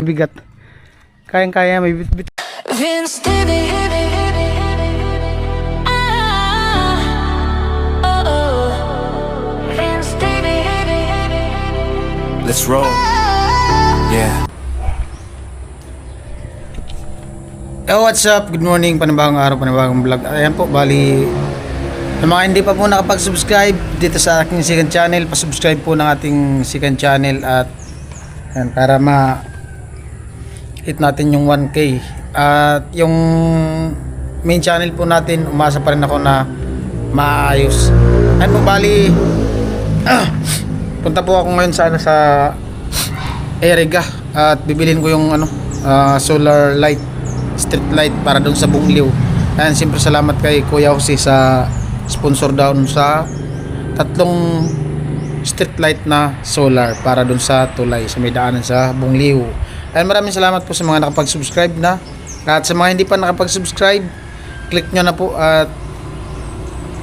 bigat. Kayang-kaya, may bit-bit. Let's roll. Yeah. Oh, what's up? Good morning, panibagong araw, panibagong vlog. Ayan po, bali sa mga hindi pa po nakapag-subscribe dito sa aking second channel, pa-subscribe po ng ating second channel at ayan, para hit natin yung 1K. At yung main channel po natin, umasa pa rin ako na maayos. Ayan po, bali punta po ako ngayon sa Eriga at bibilin ko yung solar light, street light para doon sa Bungliw. Ayan, siyempre salamat kay Kuya Jose sa sponsor down sa 3 street light na solar para doon sa tulay sa may daanan sa Bungliw. Ayan, maraming salamat po sa mga nakapag-subscribe na. At sa mga hindi pa nakapag-subscribe, click nyo na po at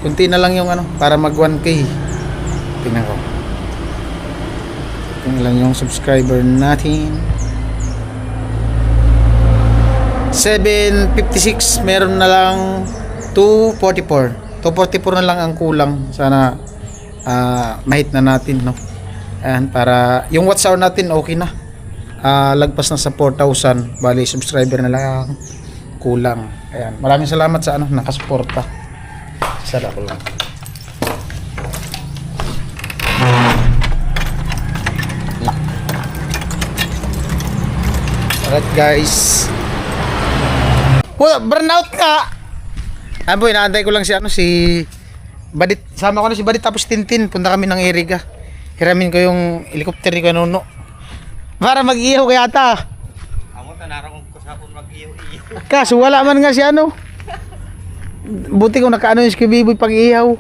kunti na lang yung para mag 1K. Tingnan ko kung ilan yung subscriber natin. 756, meron na lang 244 na lang ang kulang. Sana mahit na natin, no? Ayan, para yung watch hour natin okay na, lagpas na sa 4,000. Bali subscriber na lang kulang. Ayan, maraming salamat sa nakasuporta. Sada ko lang. Alright guys, burnout ka. Boy, inaantay ko lang si Badit. Sama ko na si Badit tapos Tintin. Punta kami ng Eriga. Hiramin ko yung helicopter ni Kanuno para mag-ihaw kaya ata. Amo tanarang ko sa akong mag-ihaw-ihaw. Kaso wala man nga si buti kung nakaano yung skibiboy pag-ihaw.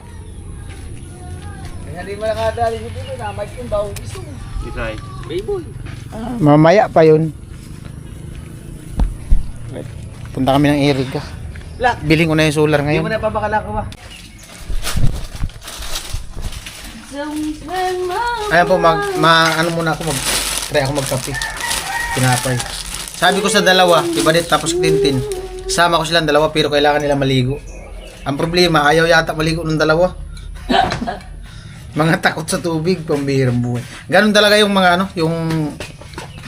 Kaya di mo nakadali si Biboy na mic yung bawang gusto mo. Isay, Biboy. Mamaya pa yun. Punta kami ng Eriga. Biling ko na yung solar Hindi ngayon. mo na papakala ko ba? Ayan po, muna ako try ako magkape. Pinapay. Sabi ko sa dalawa, si Badit tapos Tintin, sama ko silang dalawa pero kailangan nila maligo. Ang problema, ayaw yata maligo ng dalawa. Mga takot sa tubig, pambihirang buhay. Ganun talaga yung yung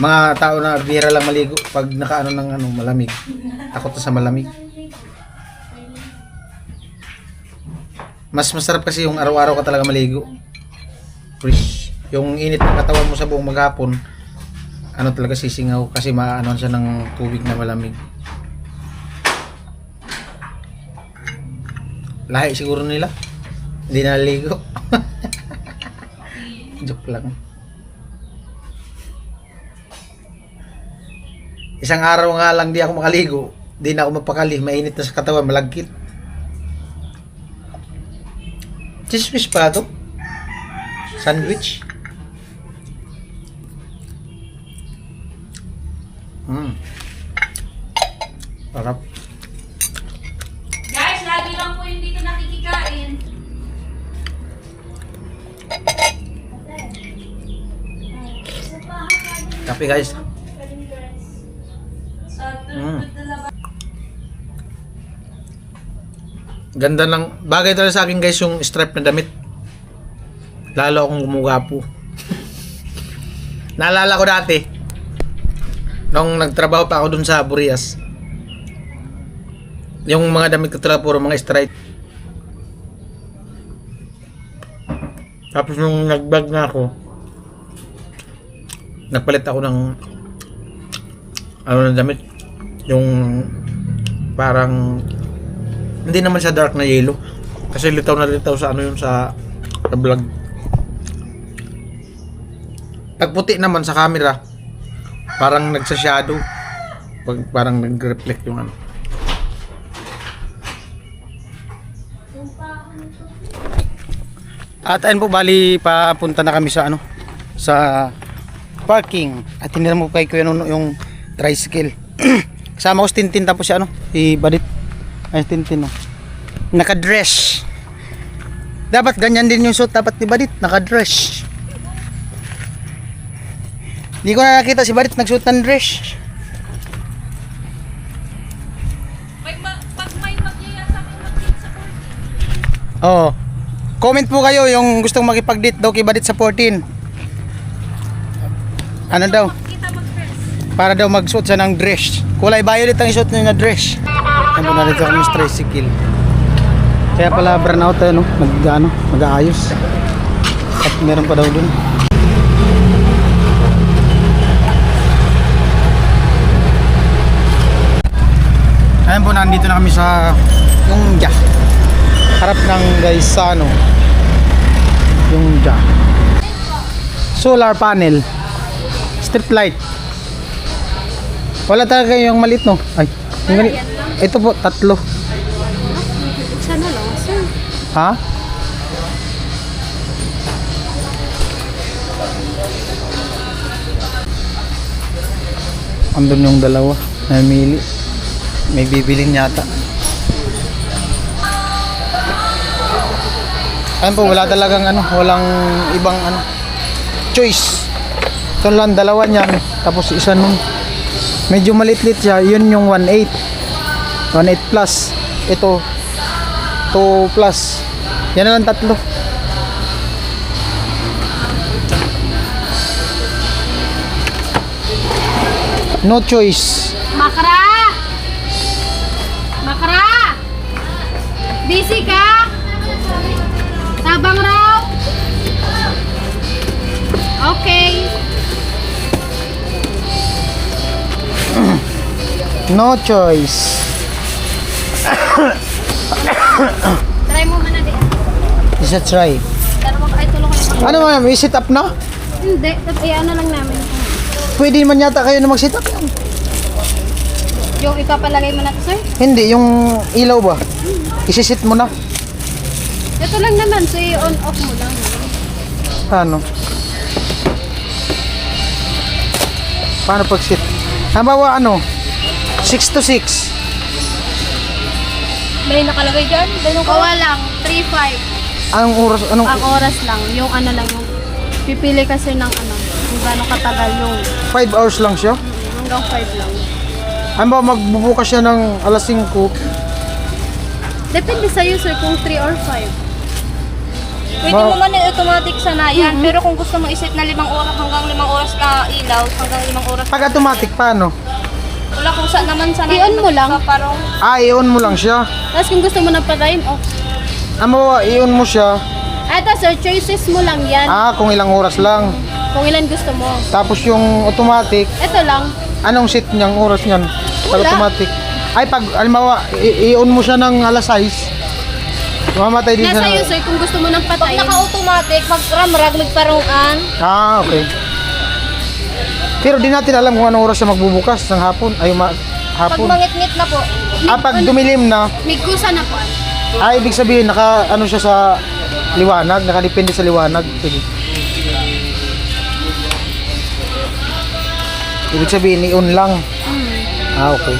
mga tao na bihira lang maligo pag nakaano ng malamig. Takot na sa malamig. Mas masarap kasi yung araw-araw ka talaga maligo. Fresh. Yung init ng katawan mo sa buong maghapon, talaga sisingaw kasi maano siya ng tubig na malamig. Lahi siguro nila. Hindi naligo. Joke lang. Isang araw nga lang di ako makaligo, di na ako mapakali, mainit na sa katawan, malagkit. Chismis pa to? Sandwich? Sarap. Guys, lagi lang po yung dito nakikikain. Kape guys. Ganda ng bagay talaga sa akin guys yung strap na damit. Lalo akong gumugapo. Naalala ko dati nung nagtrabaho pa ako dun sa Burias, yung mga damit ko talaga puro mga straight. Tapos nung nag-vlog na ako, nagpalit ako ng na damit, yung parang hindi naman siya dark na yellow kasi litaw na litaw sa yun sa vlog. Pag puti naman sa camera parang nagsa-shadow, parang nag-reflect yung At ayun po, bali papunta na kami sa sa parking at tinira mo kay Kuya Nuno yung tricycle. Kasama ko si Tintin tapos si Badit. Ay, Tintin naka-dress. Dapat ganyan din yung suit dapat ni Badit, naka-dress. Hindi ko na nakita si Barit nagsuot ng dress. Pag may magyaya sa akin, mag-date sa 14. Oo. Comment po kayo yung gustong makipag-date daw kay Barit sa 14. Ano daw? Kita mag-dress. Para daw magsuot siya ng dress. Kulay violet ang isuot niya na dress. Yan po, narito kami sa tricycle. Kaya pala burnout tayo, no? Mag-aayos. At meron pa daw dun. Ayan po, nandito na kami sa yung harap ng Gaisano. Yung solar panel, strip light. Wala talaga yung maliit, no? Ay, yung ganito. Ito po, 3. Sana lang, sir. Ha? Andun yung dalawa, namili. May bibilin yata. Ayun po, wala talagang walang ibang choice. Ito lang, dalawa niyan. Tapos isa nun. Medyo maliit-lit siya. Yun yung 1.8. 1.8 plus. Ito, 2 plus. Yan na lang 3. No choice. Makra! Makra! Busy ka? Tabang raw? Okay. No choice. Try mo muna di. Is a try. Pero ay tulong ko. Ano ma'am, i-sit up na? Hindi, ano lang namin. Pwede man yata kayo na mag-sit up. Yung ipapalagay mo na to, sir? Hindi, yung ilaw ba? Isisit mo na. Ito lang naman, so i-on off mo lang. Paano? Paano pag-sit? Halimbawa 6 to 6. May nakalagay dyan? Kawa lang, 3-5. Anong oras? Ang oras lang, yung yung pipili kasi ng kung gaano katagal yung 5 hours lang siya? hanggang 5 lang. Halimbawa magbubukas siya ng alas 5. Depende sa'yo, sir, kung 3 or 5. Pwede mo man yung automatic sanayan, pero kung gusto mo iset na 5 oras hanggang 5 oras ka ilaw, hanggang 5 oras. Pag automatic, paano? Wala kung saan naman sanayan. I-on mo lang. Parang I-on mo lang siya. Tapos kung gusto mo na pa-time off. Halimbawa, i-on mo siya. Ito, sir, choices mo lang yan. Kung ilang oras lang. Kung ilan gusto mo. Tapos yung automatic, Ito lang. anong set niyang oras niyan? Pag Wala. automatic. Ay, pag, halimbawa, i-on mo siya ng alas 6. Mamatay din Nasa siya. iyo, sir, kung gusto mo ng pag pa-time. naka-automatic, mag-ramrag, magparungan. Okay. Pero di natin alam kung anong oras siya magbubukas ng hapon. Ay, Pag hapon. mangit-ngit na po. Pag dumilim na, May kusa na po. ibig sabihin, siya sa liwanag, nakadepende sa liwanag. Sige. Ibig sabihin, i-on lang. Okay.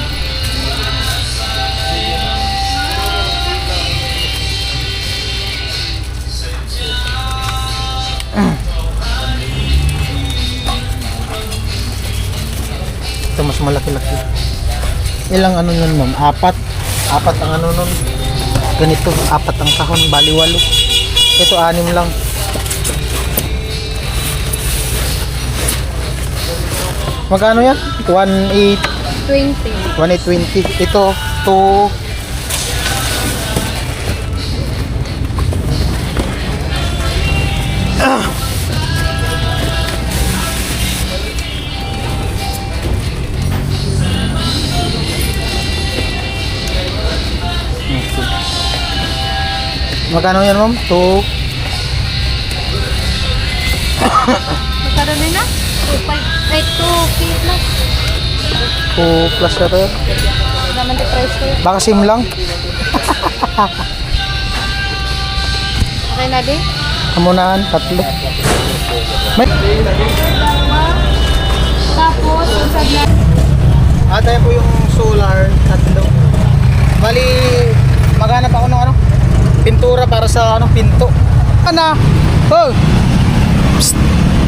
Ito mas malaki-laki. Ilang yun, ma'am? 4 ang nun. Ganito, 4 ang kahon, bali 8. Ito 6 lang. Magkano yan? 20. 1820. Ito 2 Magkano yan, ma'am? 2 Magkano din na? 2 plus. 2 plus na to yan. Naman di price ko. Baka sim lang. Okay na di? Kamunahan, 3. May... Tapos, usad na. Tayo po yung solar 3. Bali, maghanap ako ng pintura para sa pinto. Oh! Psst!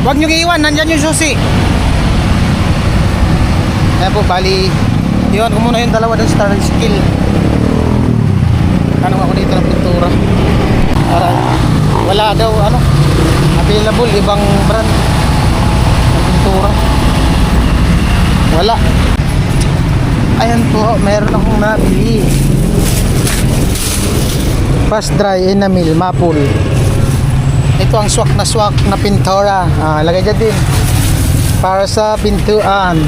Huwag nyo iiwan, nandyan yung susi. Ayan po, bali, iwan ko muna yung dalawa doon sa skill. Ano ako dito ng pintura. Para, wala daw, ano, available, ibang brand ng pintura. Wala. Ayan po, meron akong nabili. Fast dry enamel maple. Ito ang swak na pintura. Lagay dyan din para sa pintuan.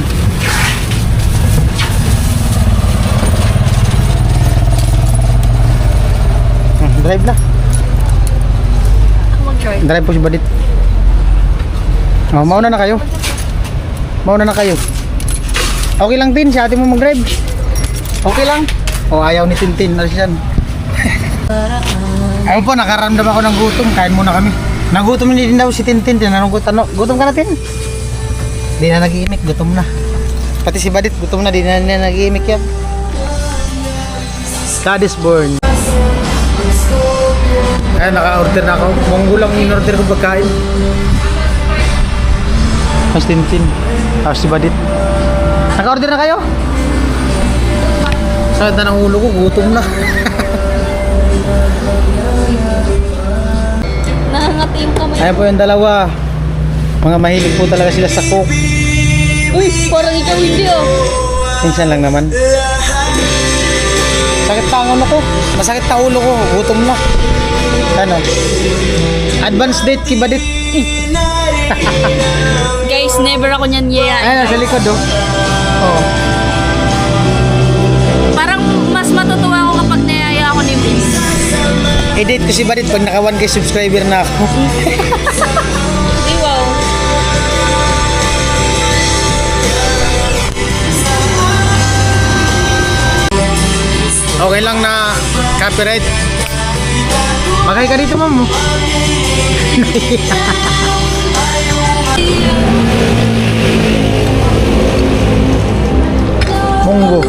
Drive na. Ako mag-drive. Drive po si Badit. Mauna na kayo. Mauna na kayo. Okay lang din si ate mo mag-drive. Okay lang. Ayaw ni Tintin. Nasiyan. Ayun po, nakaramdam ako ng gutom. Kain muna kami. Nagutom din daw si Tintin. Tinanong ko, gutom ka na, Tin? Di na nag-iimik, gutom na. Pati si Badit, gutom na. Di na nag-iimik yan. God is born. Ayan, naka-order na ako. Monggo lang in-order ko pagkain. Mas Tintin. Tapos si Badit. Naka-order na kayo? Sakit na ng ulo ko, gutom na. Nangangati yung kamay. Ayan po yung dalawa. Mga mahilig po talaga sila sa coke. Uy, parang ikaw hindi oh. Minsan lang naman. Sakit pa ang ulo ko. Masakit pa ulo ko. Gutom na. Ano? Advance date kay Badit. Guys, never ako niyan yayain. Ayan, nasa likod oh. Oh. Parang mas matutuwa ako kapag nayaya ako ni Vince. I-date ko si Badit pag naka 1K subscriber na ako. Ay, wow. Okay lang na copyright. Magay ka dito, ma'am. Monggo.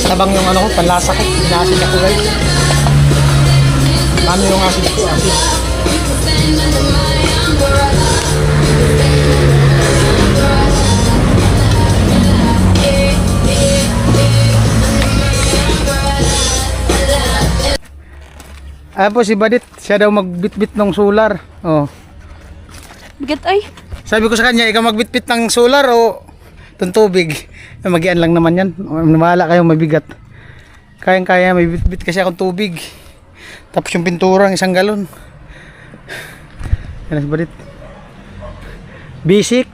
Tabang yung ano ko, panlasa ko. Inaasin ako guys. Paano yung asin ko? Asin. Ayan po si Badit. Siya daw magbitbit ng solar. Oh. Bigat ay. Sabi ko sa kanya, ikaw magbitbit ng solar o itong tubig. Magian lang naman yan. Mahala kayo, mabigat. Kayang-kaya, may bitbit kasi akong tubig. Tapos yung pintura, isang galon. Yan si Badit. Basic.